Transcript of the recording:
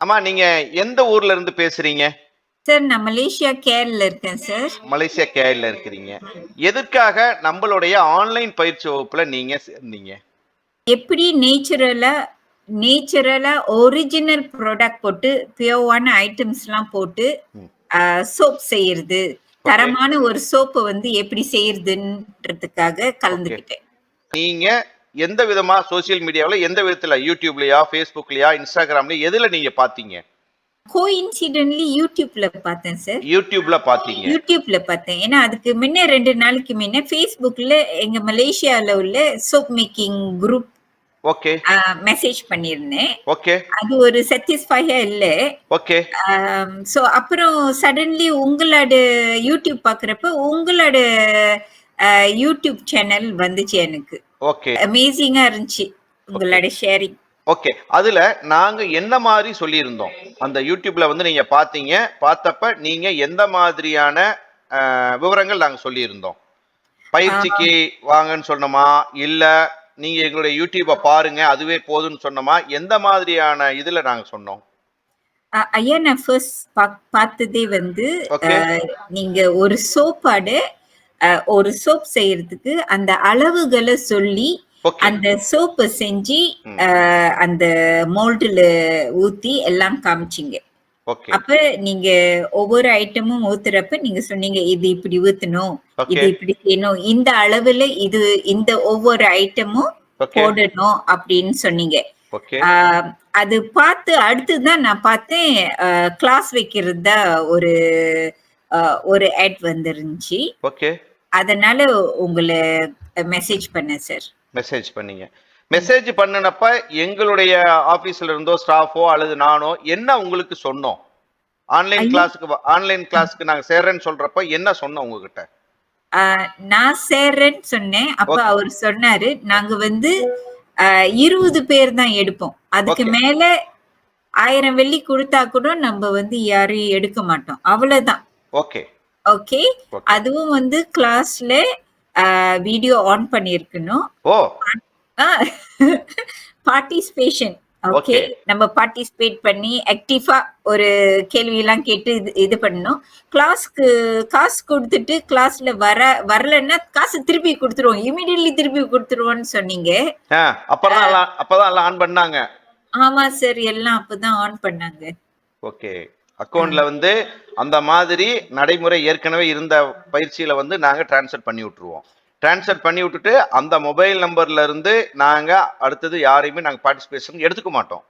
ஆமா, நீங்க எந்த ஊர்ல இருந்து பேசுறீங்க? சார் நான் மலேசியா கேரள இருக்கேன் சார். மலேசியா கேரள இருக்கிறீங்க. எதற்காக நம்மளுடைய ஆன்லைன் பயிற்சி வகுப்புல நீங்க சேர்ந்தீங்க? எப்படி நேச்சுரலா ஒரிஜினல் ப்ராடக்ட் போட்டு பியூரான ஐட்டம்ஸ்லாம் போட்டு ம். சோப் செய்யறது. ஓகே. தரமான ஒரு சோப்ப வந்து எப்படி செய்யறதுன்றதுக்காக ஓகே. கலந்துக்கிட்டேன். நீங்க எந்த விதமா சோசியல் மீடியாவுல எந்த விதத்துல YouTubeலயா, Facebookலயா, Instagramலயா எதுல நீங்க பார்த்தீங்க? கோஇன்சிடென்ட்லி யூடியூப்ல பார்த்தேன் சார். YouTubeல பார்த்தீங்க. யூடியூப்ல பார்த்தேன். ஏன்னா அதுக்கு முன்ன 2 நாளைக்கு முன்ன Facebookல எங்க மலேசியால உள்ள soap making group okay. Message பண்ணியிருந்தேன். ஓகே. அது ஒரு சாட்டிஸ்ஃபையா இல்ல. ஓகே. ஸோ அப்புறம் சடன்லி உங்களோட யூடியூப் பார்க்குறப்ப உங்களோட யூடியூப் சேனல் வந்துச்சு எனக்கு. ஓகே. அமேசிங்கா இருந்துச்சு உங்களோட ஷேரிங். ஓகே. அதுல நாங்க என்ன மாதிரி சொல்லியிருந்தோம்? அந்த YouTubeல வந்து நீங்க பார்த்தீங்க. பார்த்தப்ப நீங்க எந்த மாதிரியான விவரங்கள் நாங்க சொல்லியிருந்தோம்? பயிற்சிக்கு வாங்கன்னு சொன்னோமா? இல்ல நீங்க எங்களுடைய YouTubeஅ பாருங்க, அதுவே போதும்னு சொன்னோமா? எந்த மாதிரியான இதுல நாங்க சொன்னோம்? ஐயா நான் ஃபர்ஸ்ட் பார்த்ததே வந்து ஓகே. நீங்க ஒரு ஒரு சோப் செய்யறதுக்கு அந்த அளவுகளை சொல்லி ஓகே. அந்த சோப்பை செஞ்சு அந்த மோல்டுல ஊத்தி எல்லாம் காமிச்சிங்க. ஓகே. அப்ப நீங்க ஒவ்வொரு ஐட்டமும் ஊத்துறப்ப நீங்க சொன்னீங்க இது இப்படி ஊத்தணும், இது ஓகே. இப்படி செய்யணும், இந்த அளவுல இது இந்த ஒவ்வொரு ஐட்டமும் ஓகே. போடணும் அப்படின்னு சொன்னீங்க. ஓகே. அது பார்த்து அடுத்துதான் நான் பார்த்தேன் கிளாஸ் வைக்கிறது தான் ஒரு ஆட் வந்துருந்துச்சு. ஓகே. அதனால உங்களை மெசேஜ் பண்ணேன் சார். மெசேஜ் பண்ணீங்க. மெசேஜ் பண்ணுனப்ப எங்களுடைய ஆபீஸ்ல இருந்தோ ஸ்டாஃபோ அல்லது நானோ என்ன உங்களுக்கு சொன்னோம்? ஆன்லைன் கிளாஸ்க்கு நாங்க சேர்றேன்னு சொல்றப்ப என்ன சொன்னோம் உங்ககிட்ட? நான் சேர்றேன்னு சொன்னேன். அப்ப ஓகே. அவர் சொன்னாரு நாங்க வந்து 20 பேர் தான் எடுப்போம். அதுக்கு ஓகே. மேல 1000 வெள்ளி கொடுத்தா கூட நம்ம வந்து யாரையும் எடுக்க மாட்டோம். அவ்வளவுதான். ஓகே. ஓகே. ஓகே. அதுவும் வந்து கிளாஸ்ல வீடியோ ஆன் பண்ணியிருக்கணும். ஓ! பார்ட்டிசிபேஷன். ஓகே. ஓகே. நம்ம பார்ட்டிசிபேட் பண்ணி ஆக்டிவா ஒரு கேள்வியெல்லாம் கேட்டு இது பண்ணணும். கிளாஸ்க்கு காசு கொடுத்துட்டு கிளாஸ்ல வரலன்னா காசு திருப்பி கொடுத்துருவோம். இமிடியட்லி திருப்பி கொடுத்துருவோம்னு சொன்னீங்க. அப்பதான் எல்லாம் ஆன் பண்ணாங்க. ஆமா சார். எல்லாம் அப்பதான் ஆன் பண்ணாங்க. ஓகே. அக்கவுண்ட்ல வந்து அந்த மாதிரி நடைமுறை ஏற்கனவே இருந்த பயிற்சியில வந்து நாங்க ட்ரான்ஸ்ஃபர் பண்ணி விட்டுருவோம். ட்ரான்ஸ்ஃபர் பண்ணி விட்டுட்டு அந்த மொபைல் நம்பர்ல இருந்து நாங்க அடுத்தது யாரையுமே நாங்க பார்ட்டிசிபேஷன் எடுத்துக்க மாட்டோம்.